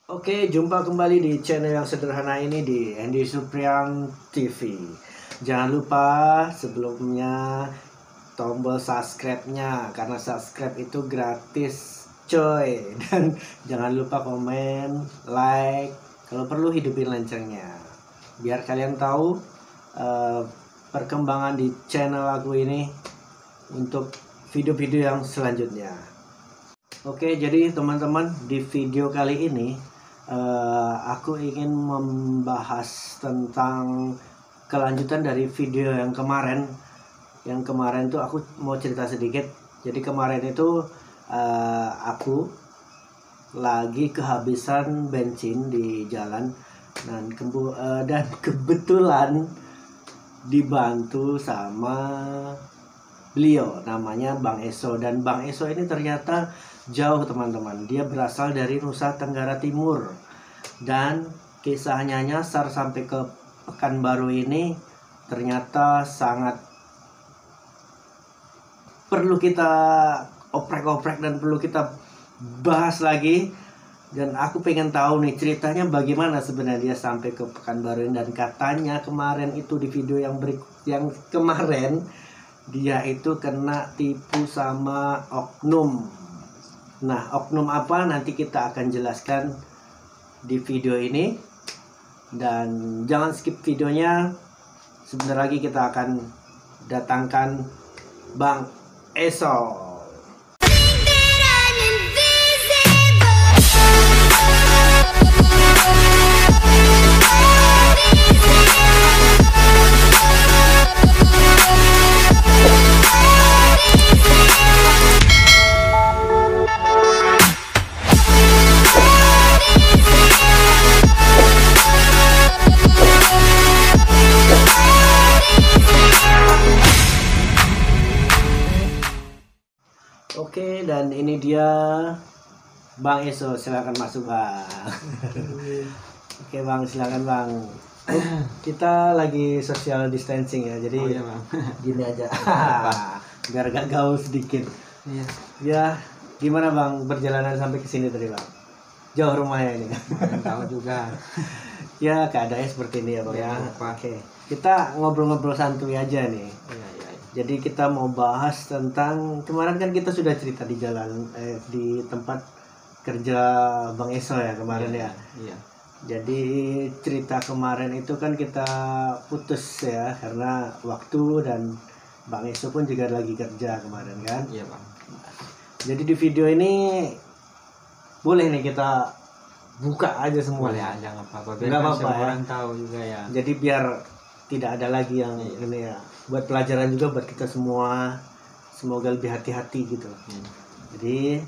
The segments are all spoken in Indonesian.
Oke, jumpa kembali di channel yang sederhana ini di Andy Supriang TV. Jangan lupa sebelumnya tombol subscribe-nya karena subscribe itu gratis, coy. Dan jangan lupa komen, like, kalau perlu hidupin loncengnya. Biar kalian tahu perkembangan di channel aku ini untuk video-video yang selanjutnya. Oke, jadi teman-teman, di video kali ini aku ingin membahas tentang kelanjutan dari video yang kemarin. Yang kemarin tuh aku mau cerita sedikit. Jadi kemarin itu aku lagi kehabisan bensin di jalan dan kebetulan dibantu sama beliau, namanya Bang Eso. Dan Bang Eso ini ternyata jauh, teman-teman. Dia berasal dari Nusa Tenggara Timur, dan kisahnya nyasar sampai ke Pekanbaru ini ternyata sangat perlu kita oprek-oprek dan perlu kita bahas lagi. Dan aku pengen tahu nih ceritanya bagaimana sebenarnya dia sampai ke Pekanbaru ini. Dan katanya kemarin itu di video yang kemarin dia itu kena tipu sama oknum. Nah, oknum apa nanti kita akan jelaskan di video ini. Dan jangan skip videonya. Sebentar lagi kita akan datangkan Bang Eso. Oke, dan ini dia Bang Eso, silakan masuk Bang. Oke Bang, silakan Bang. Kita lagi social distancing ya, jadi iya, Bang. Gini aja, biar gak gaul sedikit. Iya. Ya, gimana Bang perjalanan sampai ke sini tadi Bang? Jauh rumahnya ini. Tahu juga. Ya, keadaannya seperti ini ya Bang ya. Apa? Oke, kita ngobrol-ngobrol santuy aja nih. Iya. Jadi kita mau bahas tentang kemarin kan kita sudah cerita di jalan di tempat kerja Bang Eso ya kemarin ya. Iya. Jadi cerita kemarin itu kan kita putus ya karena waktu, dan Bang Eso pun juga lagi kerja kemarin kan. Iya, Bang. Jadi di video ini boleh nih kita buka aja semua. Boleh aja, nggak apa-apa. Biar Nggak kan apa-apa semua ya. orang tahu juga ya. Jadi biar tidak ada lagi yang ini ya. Buat pelajaran juga buat kita semua. Semoga lebih hati-hati gitu. Jadi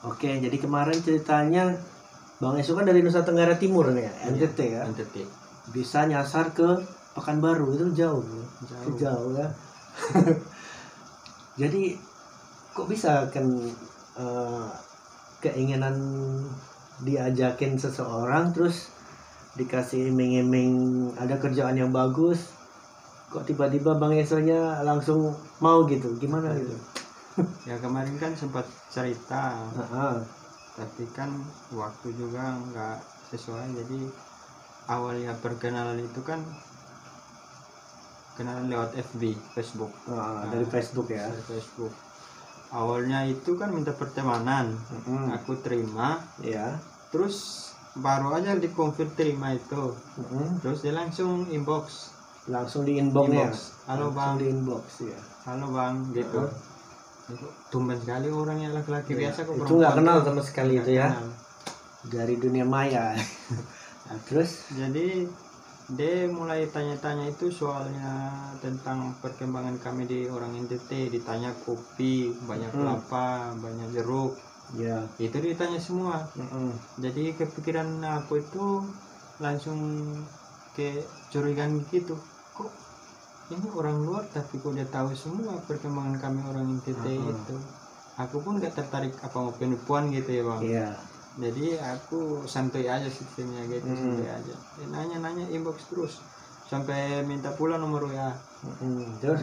oke, jadi kemarin ceritanya Bang Eso kan dari Nusa Tenggara Timur nih ya, NTT ya. NTT. Bisa nyasar ke Pekanbaru, itu jauh. Jauh ya. Jadi kok bisa kan keinginan diajakin seseorang terus dikasih iming-iming ada kerjaan yang bagus, kok tiba-tiba Bang Eso-nya langsung mau gitu, gimana gitu? Ya kemarin kan sempat cerita, Heeh. tapi kan waktu juga nggak sesuai. Jadi awalnya perkenalan itu kan kenalan lewat Facebook. Dari Facebook ya. Dari Facebook. Awalnya itu kan minta pertemanan. Aku terima. Ya. Terus baru aja dikonfirm terima itu. Terus dia langsung inbox. Langsung di inbox-nya. Halo Bang. Di inbox ya. Halo Bang, gitu. Tumben sekali orangnya laki-laki biasa kok. Itu nggak kenal sama sekali itu ya. Kenal. Dari dunia maya. Nah, terus Jadi dia mulai tanya-tanya itu soalnya tentang perkembangan kami di orang NTT. Ditanya kopi, banyak kelapa, banyak jeruk. ya. Itu ditanya semua. Jadi kepikiran aku itu langsung kayak curigaan gitu. Kok ini orang luar tapi kok dia tahu semua perkembangan kami orang NTT itu. Aku pun gak tertarik apa mau penipuan gitu ya Bang. Iya. Jadi aku santai aja sistemnya gitu, santai aja. Dia nanya inbox terus sampai minta pula nomor WA. Terus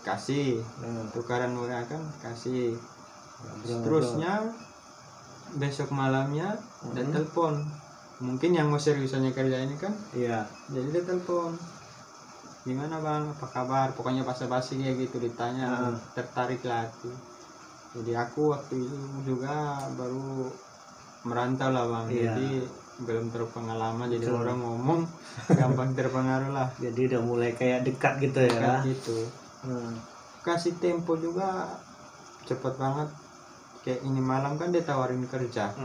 kasih. Tukaran WA kan kasih. Ngobrol-ngobrol. Terusnya besok malamnya dia telepon, mungkin yang mau seriusannya kerja ini kan, Iya. jadi dia telepon, gimana bang, apa kabar, pokoknya basa-basi kayak gitu ditanya, tertarik lah aku. Jadi aku waktu itu juga baru merantau lah bang, Iya. jadi belum terpengalaman, jadi Betul. orang ngomong gampang terpengaruh lah. Jadi udah mulai kayak dekat gitu ya. Kayak gitu. Hmm. Kasih tempo juga cepet banget. Kayak ini malam kan dia tawarin kerja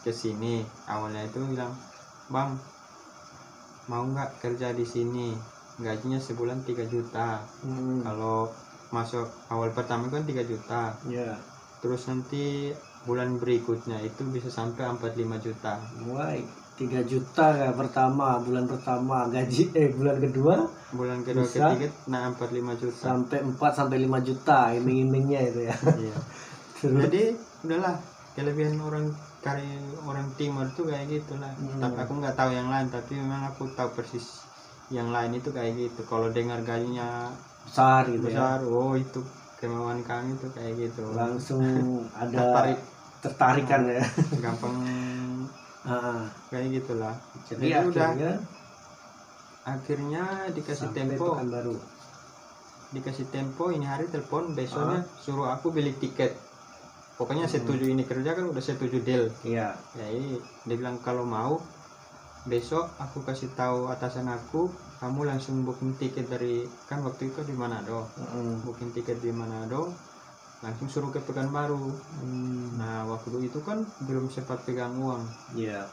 ke sini. Awalnya itu bilang, bang mau nggak kerja di sini? Gajinya sebulan 3 juta. Kalau masuk awal pertama kan 3 juta. Iya. Terus nanti bulan berikutnya itu bisa sampai 45 juta. Wah, 3 juta ya pertama, bulan pertama gaji, bulan kedua Bulan kedua bisa ketiga nah 45 juta. sampai 4 sampai 5 juta iming-imingnya itu ya. Iya. Terus Jadi udahlah, kelebihan orang timur tuh kayak gitulah. Tapi aku nggak tahu yang lain, tapi memang aku tahu persis yang lain itu kayak gitu. Kalau dengar gajinya besar gitu ya. besar, oh itu kemauan kami tuh kayak gitu. Langsung ada tertarikan ya. Gampang kayak gitulah. Jadi akhirnya dikasih sampai tempo. Pekanbaru. Dikasih tempo, ini hari telepon, besoknya suruh aku beli tiket. Pokoknya setuju ini kerja kan, udah setuju deal. Iya. Jadi dia bilang kalau mau besok aku kasih tahu atasan aku, kamu langsung booking tiket dari, kan waktu itu di Manado. Booking tiket di Manado, langsung suruh ke Pekanbaru. Nah waktu itu kan belum sempat pegang uang. Iya.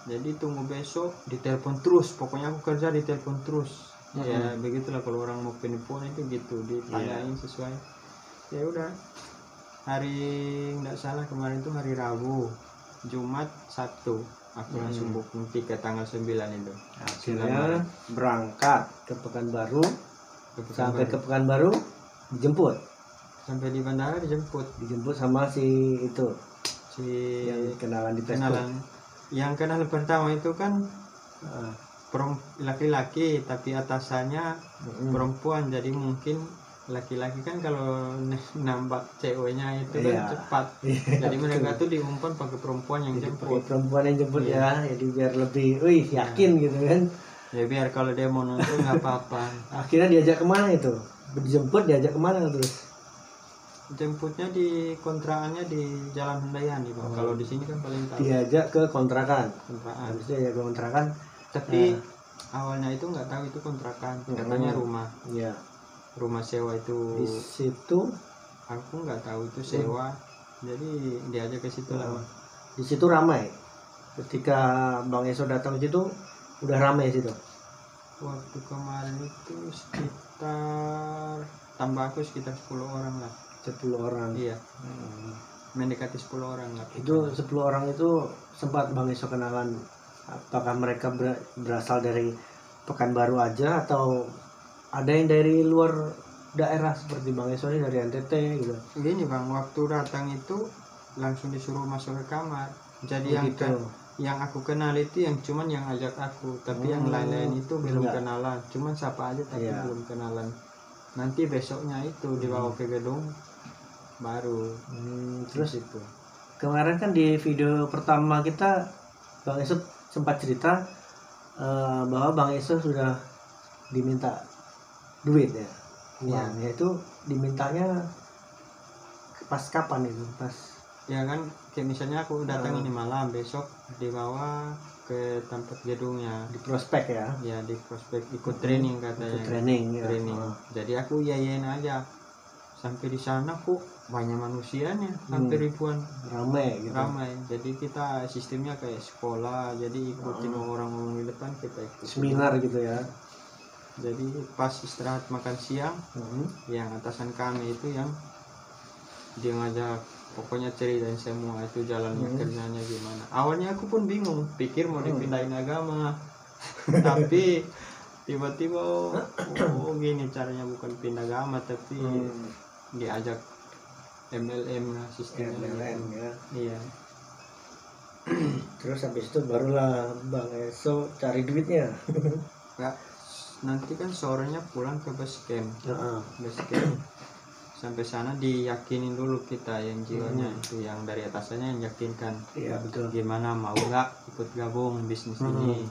Jadi tunggu besok, ditelepon terus. Pokoknya aku kerja ditelepon terus. Ya begitulah kalau orang mau penipuan itu gitu, ditanyain sesuai. Ya udah. Hari nggak salah kemarin tuh hari Rabu, Jumat, Sabtu aku langsung booking tiket tanggal 9 itu. Akhirnya berangkat ke Pekanbaru. Sampai ke Pekanbaru dijemput. Sampai di bandara dijemput sama si itu yang si kenalan di Facebook. Yang kenal pertama itu kan laki-laki, tapi atasannya perempuan, jadi mungkin laki-laki kan kalau nambah ceweknya itu kan cepat. Jadi mereka tuh diumpan pakai perempuan yang jemput. Ya, jadi biar lebih yakin gitu kan. Ya biar kalau dia mau nonton nggak apa-apa. Akhirnya diajak kemana itu? Dijemput, diajak kemana terus? Jemputnya di kontrakannya di Jalan Handayani Bang. Kalau di sini kan paling tahu. Diajak ke kontrakan. Harusnya ya ke kontrakan. Tapi awalnya itu nggak tahu itu kontrakan, katanya rumah. Iya. Rumah sewa itu. Di situ aku nggak tahu itu sewa. Jadi diajak ke situ lah. Di situ ramai. Ketika Bang Eso datang ke situ udah ramai situ. Waktu kemarin itu sekitar tambah aku sekitar 10 orang lah. 10 orang. Iya. Mendekati 10 orang lah. Itu 10 orang itu sempat Bang Eso kenalan. Apakah mereka berasal dari Pekanbaru aja atau ada yang dari luar daerah seperti Bang Eso ini dari NTT gitu? Gini Bang, waktu datang itu langsung disuruh masuk ke kamar. Jadi yang aku kenal itu yang cuman yang ajak aku, tapi yang lain-lain itu belum kenalan. Cuman siapa aja tapi belum kenalan. Nanti besoknya itu dibawa ke gedung baru. Terus itu kemarin kan di video pertama kita Bang Eso sempat cerita bahwa Bang Eso sudah diminta duit ya. Uangnya itu dimintanya pas kapan itu? Pas ya kan kayak misalnya aku datang ini malam, besok dibawa ke tempat gedungnya di prospek ya. Ya di prospek ikut training katanya. Ikut training. Jadi aku yayain aja. Sampai di sana kok banyak manusianya, hampir ribuan. Ramai gitu. Ramai. Jadi kita sistemnya kayak sekolah, jadi ikutin orang-orang di depan, kita ikut seminar gitu ya. Jadi pas istirahat makan siang, yang atasan kami itu yang dia ngajak, pokoknya ceritain semua itu jalannya kerjanya gimana. Awalnya aku pun bingung, pikir mau dipindahin agama. Tapi tiba-tiba gini caranya, bukan pindah agama tapi diajak MLM lah sistemnya. MLM ya. Iya. Terus habis itu barulah Bang Eso cari duitnya. Enggak, nanti kan sorenya pulang ke base camp. Base camp sampai sana diyakinin dulu kita yang jiwanya itu, yang dari atasannya yang yakinkan. Iya betul. Gimana, mau nggak ikut gabung bisnis ini?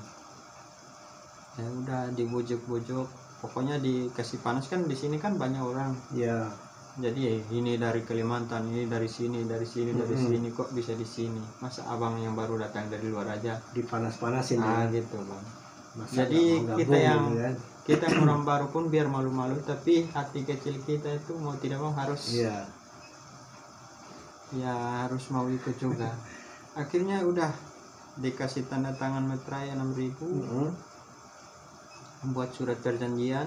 Ya udah dibujuk-bujuk, pokoknya dikasih panas kan, di sini kan banyak orang. Iya. Jadi ini dari Kalimantan, ini dari sini, dari sini, dari sini, kok bisa di sini? Masa abang yang baru datang dari luar aja Dipanas-panasin nah ya. gitu bang. Masa Jadi nggak mau kita gabung yang gitu kan. kita yang orang baru pun biar malu-malu, tapi hati kecil kita itu mau tidak mau harus Iya. ya harus mau ikut juga. Akhirnya udah dikasih tanda tangan meterai 6.000, buat surat perjanjian,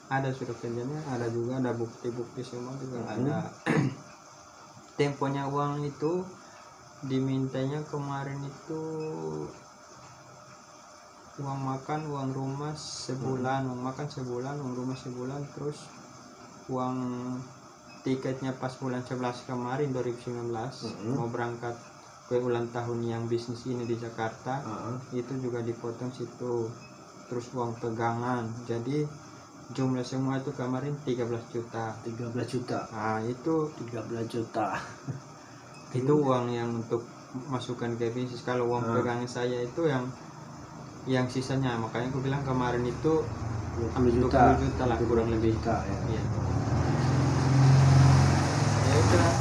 ada surat perjanjiannya, ada juga ada bukti-bukti semua juga ada. Temponya uang itu dimintanya kemarin itu uang makan, uang rumah sebulan, uang makan sebulan, uang rumah sebulan, terus uang tiketnya pas bulan 11 kemarin 2019 mau berangkat ke ulang tahun yang bisnis ini di Jakarta, itu juga dipotong situ. Terus uang pegangan, jadi jumlah semua itu kemarin 13 juta. 13 juta. Nah itu 13 juta. itu uang yang untuk masukkan ke bisnis. Kalau uang pegangan saya itu yang sisanya, makanya aku bilang kemarin itu 20 juta. 20 juta lah kurang lebih. Juta, ya. Iya. Ya udah.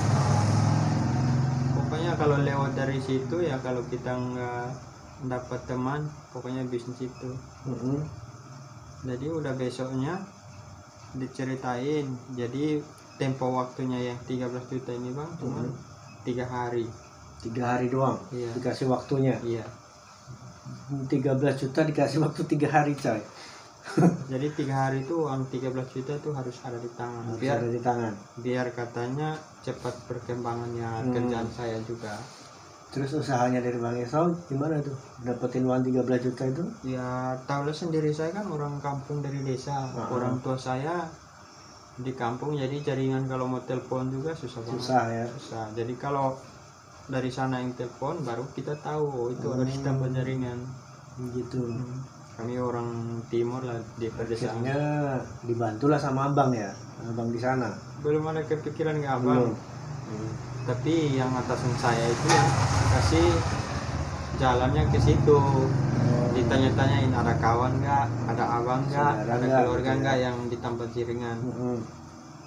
Pokoknya kalau lewat dari situ ya, kalau kita nggak dapat teman, pokoknya bisnis itu. Jadi udah besoknya diceritain, jadi tempo waktunya yang 13 juta ini bang cuma 3 hari. 3 hari doang. Iya. Dikasih waktunya. Iya. 13 juta dikasih waktu 3 hari coy. Jadi 3 hari itu uang 13 juta itu harus ada di tangan. Harus ada di tangan. Biar katanya cepat perkembangannya kerjaan saya juga. Terus usahanya dari Bang Esau gimana tuh? Dapetin uang 13 juta itu? Ya tahulah sendiri, saya kan orang kampung dari desa. Orang tua saya di kampung, jadi jaringan kalau mau telepon juga susah banget. Susah ya. Susah. Jadi kalau dari sana yang telepon baru kita tahu itu harus ditambah jaringan. Gitu. Kami orang timur lah di pedesaan. Akhirnya dibantulah sama abang ya, abang di sana. Belum ada kepikiran ke abang. Tapi yang atasan saya itu yang kasih jalannya ke situ. Ditanya-tanyain ada kawan nggak, ada abang nggak, ada keluarga nggak yang ditambah jaringan.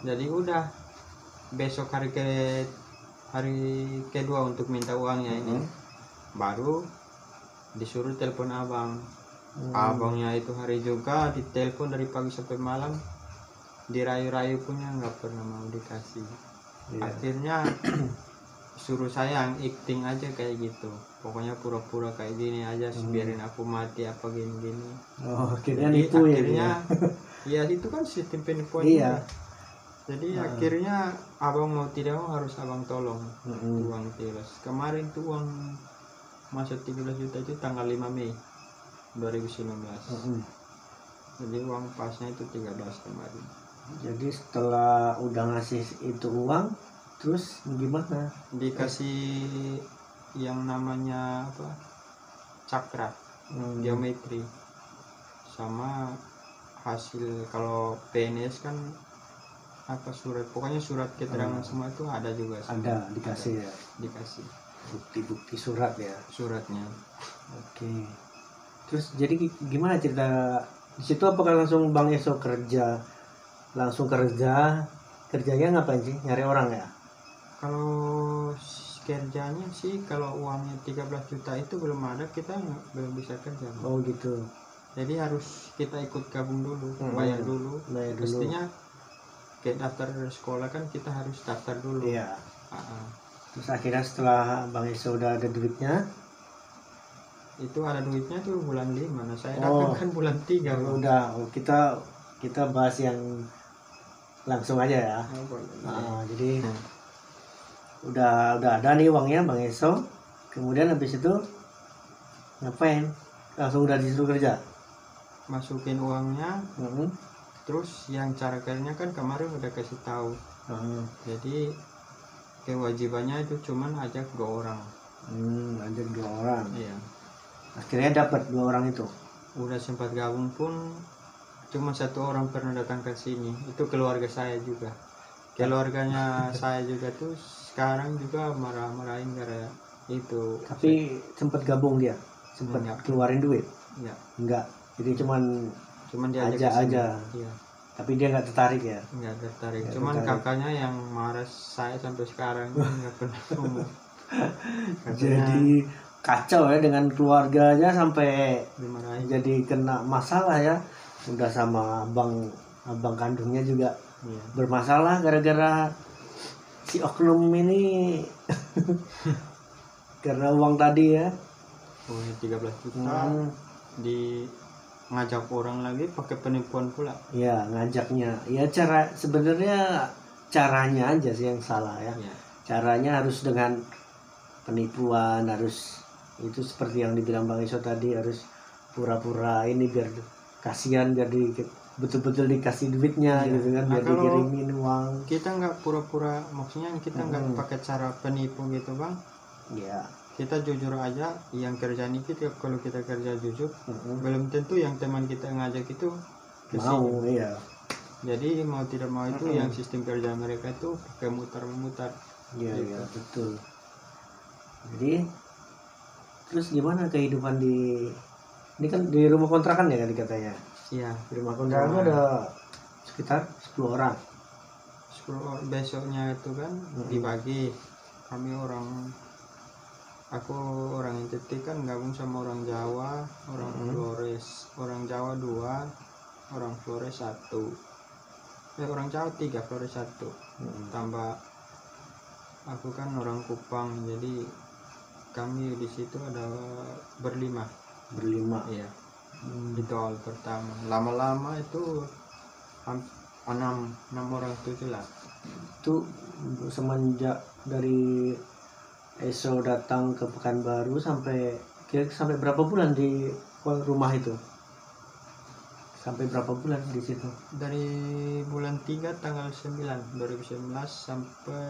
Jadi udah besok hari kedua untuk minta uangnya ini, baru disuruh telepon abang. Abangnya itu hari juga ditelepon dari pagi sampai malam, dirayu-rayu punya nggak pernah mau dikasih. Akhirnya suruh saya acting aja kayak gitu, pokoknya pura-pura kayak gini aja, biarin aku mati apa gini-gini. Akhirnya jadi nipu akhirnya ya. Ya itu kan sistem penipuan. Iya. Jadi akhirnya abang mau tidak mau harus abang tolong. Uang 13 kemarin tuh, uang masuk 13 juta itu tanggal 5 Mei 2019. Jadi uang pasnya itu 13 kemarin. Jadi setelah udah ngasih itu uang, terus gimana? Dikasih yang namanya apa, cakra geometri, sama hasil kalau PNS kan apa surat, pokoknya surat keterangan semua itu ada juga. Ada dikasih ya. Dikasih Bukti-bukti surat ya. suratnya. Oke. Terus jadi gimana cerita di situ? Apakah langsung Bang Esau langsung kerjanya ngapain sih? Nyari orang ya? Kalau kerjanya sih, kalau uangnya 13 juta itu belum ada, kita belum bisa kerja. Oh gitu. Jadi harus kita ikut gabung dulu, bayar dulu. Pastinya kayak daftar sekolah kan kita harus daftar dulu. Iya. Terus akhirnya setelah Bang Esau udah ada duitnya, itu ada duitnya tuh bulan 5. Nah saya datang kan bulan 3. Udah, kita bahas yang langsung aja ya. Jadi udah ada nih uangnya Bang Esau. Kemudian habis itu ngapain? Langsung udah disuruh kerja? Masukin uangnya. Terus yang cara kerjanya kan kemarin udah kasih tahu. Jadi kewajibannya itu cuman ajak 2 orang. Ajak 2 orang. Iya. Akhirnya dapat 2 orang itu. Udah sempat gabung pun cuma 1 orang pernah datang ke sini. Itu keluarga saya juga. keluarganya saya juga tuh sekarang juga marah-marahin gara itu. Tapi sempat gabung dia, sempat Enggak. keluarin duit. Enggak. Enggak, jadi cuman diajak aja ke sini. aja. Iya, Tapi dia nggak tertarik ya. nggak tertarik. Nggak Cuman tertarik. kakaknya yang marah saya sampai sekarang nggak pernah ngomong. Katanya Jadi kacau ya dengan keluarganya sampai dimarahin. jadi kena masalah ya. Udah sama abang kandungnya juga Iya. bermasalah gara-gara si oknum ini karena uang tadi ya. Oh, 13 juta di ngajak orang lagi pakai penipuan pula. Ya ngajaknya ya, sebenarnya caranya aja sih yang salah ya. Iya. Caranya harus dengan penipuan, harus itu seperti yang dibilang Bang Iso tadi, harus pura-pura ini biar kasihan, biar betul-betul dikasih duitnya Iya. gitu kan, Nah, biar kalau dikirimin uang. Kita nggak pura-pura, maksudnya kita nggak pakai cara penipu gitu bang. Ya. Kita jujur aja, yang kerjaan kita kalau kita kerja jujur, belum tentu yang teman kita ngajak itu Mau, iya. Jadi mau tidak mau itu yang sistem kerja mereka itu pakai mutar-mutar. Iya, Gitu. iya, betul. Jadi terus gimana kehidupan ini kan di rumah kontrakan ya tadi katanya. Iya. Di rumah kontrakan itu ada sekitar 10 orang. 10 besoknya itu kan dibagi. Aku orang NTT kan gabung sama orang Jawa, orang Flores, orang Jawa 2, orang Flores 1. Orang Jawa 3, Flores 1. Tambah aku kan orang Kupang, jadi kami di situ ada berlima. Iya. Itu awal pertama. Lama-lama itu 6 orang 7 lah. Itu semenjak dari Eso datang ke Pekanbaru sampai berapa bulan di rumah itu? Sampai berapa bulan di situ? Dari bulan 3 tanggal 9 2019 sampai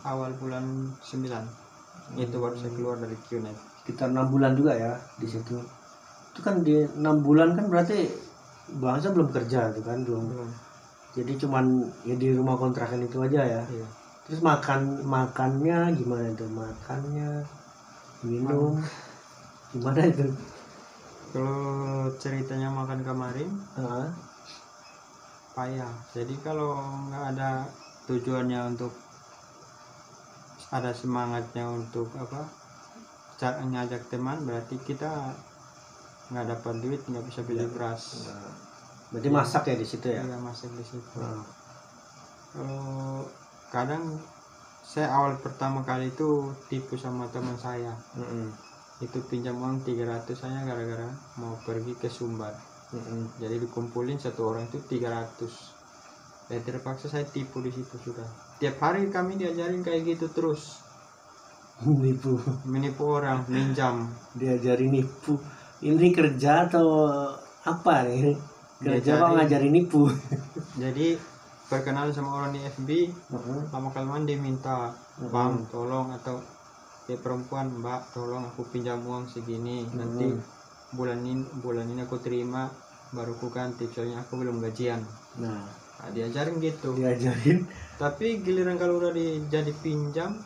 awal bulan 9. Itu baru saya keluar dari QNet. Sekitar 6 bulan juga ya di situ. Itu kan di 6 bulan kan berarti bangsa belum kerja itu kan, belum. Jadi cuman ya di rumah kontrakan itu aja ya. Iya. Terus makannya gimana itu? Makannya, minum gimana itu? Kalau ceritanya makan kemarin payah. Jadi kalau nggak ada tujuannya untuk ada semangatnya untuk ngajak teman, berarti kita nggak dapat duit, nggak bisa beli beras. Berarti masak ya di situ ya? Iya, masak di situ. Kalau kadang saya awal pertama kali itu tipu sama teman saya. Itu pinjam uang 300 saya gara-gara mau pergi ke Sumbar. Jadi dikumpulin satu orang itu 300. Terpaksa saya tipu di situ sudah. Tiap hari kami diajarin kayak gitu terus. Menipu orang, minjam. Diajarin nipu. Ini kerja atau apa nih? Kerja kok ngajarin nipu. Jadi perkenalan sama orang di FB, lama-kelamaan dia minta, bang tolong, atau perempuan, mbak tolong aku pinjam uang segini, nanti bulan ini aku terima baru aku ganti, soalnya aku belum gajian. Nah, diajarin gitu. Tapi giliran kalau udah jadi pinjam,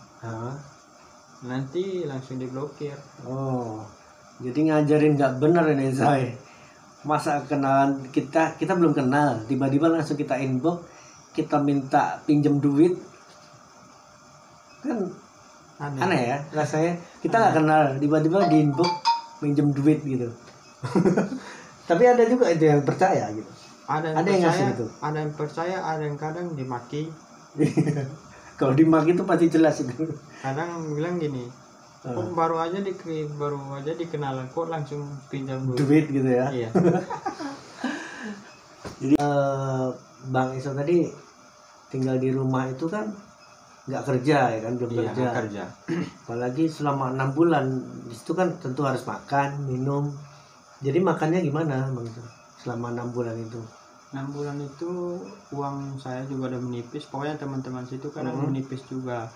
nanti langsung diblokir. Oh, jadi ngajarin nggak bener ini saya. Masa kenalan kita belum kenal, tiba-tiba langsung kita inbox, kita minta pinjam duit, kan aneh ya rasanya. Kita nggak kenal, tiba-tiba di inbox pinjam duit gitu. Tapi ada juga itu yang percaya gitu. Ada yang ngasih gitu. Ada yang percaya, ada yang kadang dimaki. Kalau dimaki itu pasti jelas itu. Kadang bilang gini, kok baru aja dikenalan kok langsung pinjam duit gitu ya. Iya. Jadi Bang Iso tadi tinggal di rumah itu kan nggak kerja ya kan, belum kerja. Apalagi selama 6 bulan di situ kan tentu harus makan, minum. Jadi makannya gimana Bang Iso selama 6 bulan itu? 6 bulan itu uang saya juga udah menipis. Pokoknya teman-teman situ kadang menipis juga.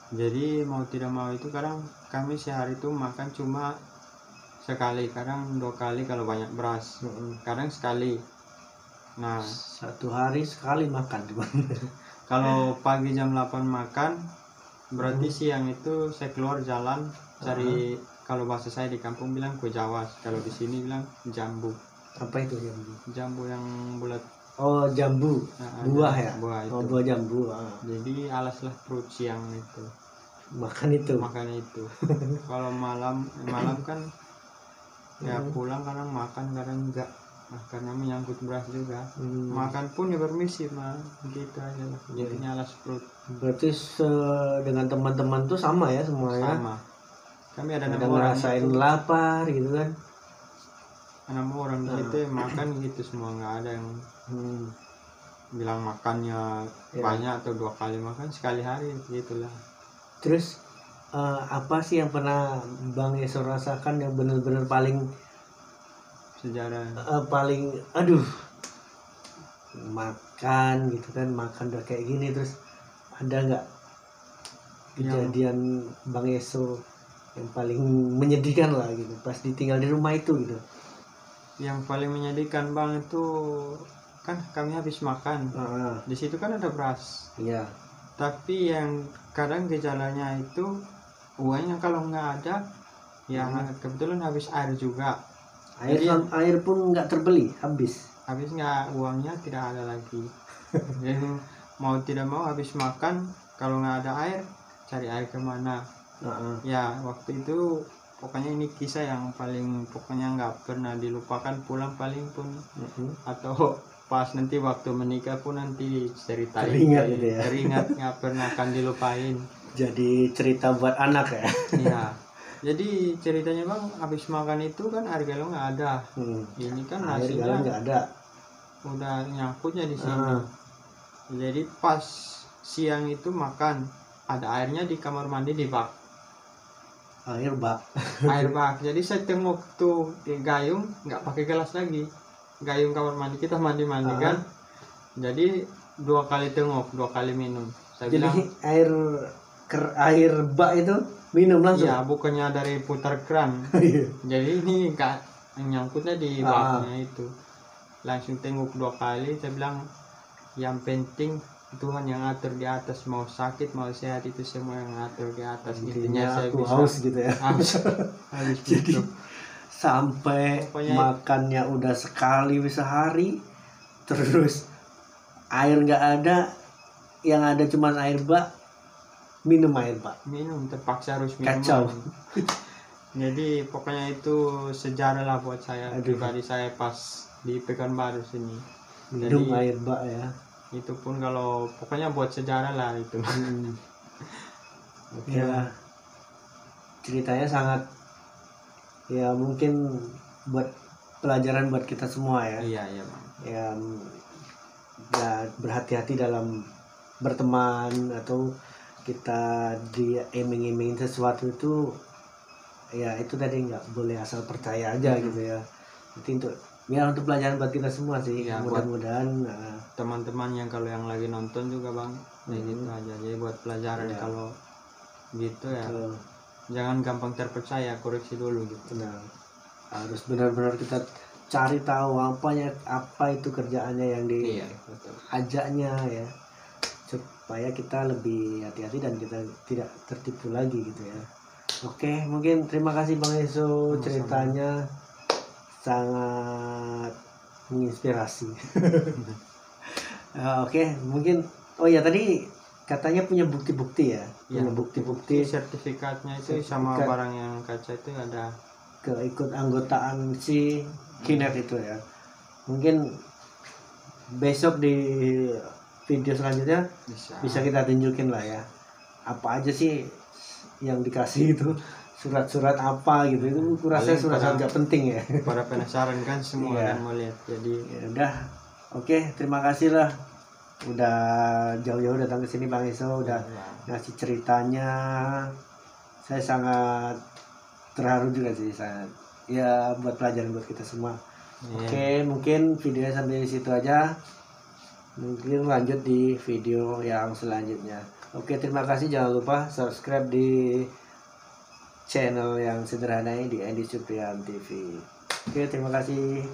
Jadi mau tidak mau itu kadang kami sehari itu makan cuma sekali, kadang 2 kali kalau banyak beras. Kadang sekali. Nah, 1 hari sekali makan Kalau pagi jam 8 makan, berarti siang itu saya keluar jalan cari, kalau bahasa saya di kampung bilang kue jawas, kalau di sini bilang jambu. Apa itu jambu? Jambu yang bulat. Oh, jambu. Nah, Buah ada ya? buah itu. Oh, buah jambu. Jadi alaslah perut siang itu. Makan itu. Makan itu. Kalau malam kan ya pulang kadang makan kadang enggak. Nah, karena menyangkut beras juga. Makan pun ya permisi mah gitu aja lah. Jadinya alas perut. Berarti dengan teman-teman tuh sama ya semuanya. Sama. Kami ada 6 Ada orang ngerasain itu. lapar gitu kan. 6 orang di situ yang makan gitu semua, nggak ada yang bilang makannya banyak atau 2 kali makan, sekali hari gitulah. Terus apa sih yang pernah Bang Yeso rasakan yang benar-benar paling Sejarah. paling aduh, makan gitu kan, makan udah kayak gini, terus ada nggak kejadian Bang Yeso yang paling menyedihkan lah gitu pas ditinggal di rumah itu gitu? Yang paling menyedihkan Bang itu kan kami habis makan, di situ kan ada beras. Iya. Tapi yang kadang gejalanya itu uangnya kalau nggak ada, ya kebetulan habis air juga. Air pun nggak terbeli, habis nggak, uangnya tidak ada lagi. Jadi mau tidak mau habis makan, kalau nggak ada air cari air kemana. Ya waktu itu pokoknya ini kisah yang paling pokoknya nggak pernah dilupakan, pulang paling pun atau pas nanti waktu menikah pun nanti ceritain teringat gitu ya. Teringat, nggak pernah akan dilupain. Jadi cerita buat anak ya. Iya. Jadi ceritanya Bang, habis makan itu kan air galon nggak ada. Ini kan air nasinya nggak ada. Udah nyangkutnya di sini. Jadi pas siang itu makan, ada airnya di kamar mandi di bak. Air bak. Air bak. Jadi saya tengok tuh di gayung, nggak pakai gelas lagi. Gayung kamar mandi kita mandi kan. Jadi 2 kali tengok, 2 kali minum. Saya Jadi bilang air bak itu minum langsung. Iya, bukannya dari putar keran. Jadi ini enggak nyangkutnya di baknya itu. Langsung tengok 2 kali, saya bilang yang penting Tuhan yang atur di atas, mau sakit mau sehat itu semua yang atur di atas. Intinya saya aku bisa haus gitu ya. Habis Jadi gitu. sampai makannya udah sekali sehari, terus air nggak ada, yang ada cuma air bak, minum air bak. Minum, terpaksa harus minum. Kacau. Jadi pokoknya itu sejarah lah buat saya, pribadi saya pas di Pekanbaru sini. Minum Jadi, air bak ya. Itu pun kalau pokoknya buat sejarah lah itu. Oke lah. Ceritanya sangat ya mungkin buat pelajaran buat kita semua ya. Iya Bang. Ya berhati-hati dalam berteman, atau kita diiming-imingin sesuatu itu, ya itu tadi nggak boleh asal percaya aja gitu ya. Itu untuk pelajaran buat kita semua sih. Ya, mudah-mudahan teman-teman yang kalau yang lagi nonton juga Bang, gitu aja. Jadi buat pelajaran kalau gitu ya. Jangan gampang terpercaya, koreksi dulu gitu. Nah, harus benar-benar kita cari tahu apa itu kerjaannya yang diajaknya ya, supaya kita lebih hati-hati dan kita tidak tertipu lagi gitu ya. Oke, mungkin terima kasih Bang Yeso, ceritanya sangat menginspirasi. Oke, mungkin tadi katanya punya bukti-bukti ya, punya bukti-bukti. Sertifikatnya itu sama barang yang kaca itu ada. Keikut-anggotaan si Kinet itu ya. Mungkin besok di video selanjutnya bisa kita tunjukin lah ya, apa aja sih yang dikasih itu, surat-surat apa gitu. Itu kurasa surat-surat gak penting ya. Pada penasaran kan semua kan mau lihat. Jadi ya udah. Oke, terima kasih lah udah jauh-jauh datang ke sini Bang Yeso, udah ngasih ceritanya. Saya sangat terharu juga sih, sangat ya, buat pelajaran buat kita semua. Oke, mungkin videonya sampai di situ aja. Mungkin lanjut di video yang selanjutnya. Oke, terima kasih. Jangan lupa subscribe di channel yang sederhana ini, di Andy Supriyan TV. Oke, terima kasih.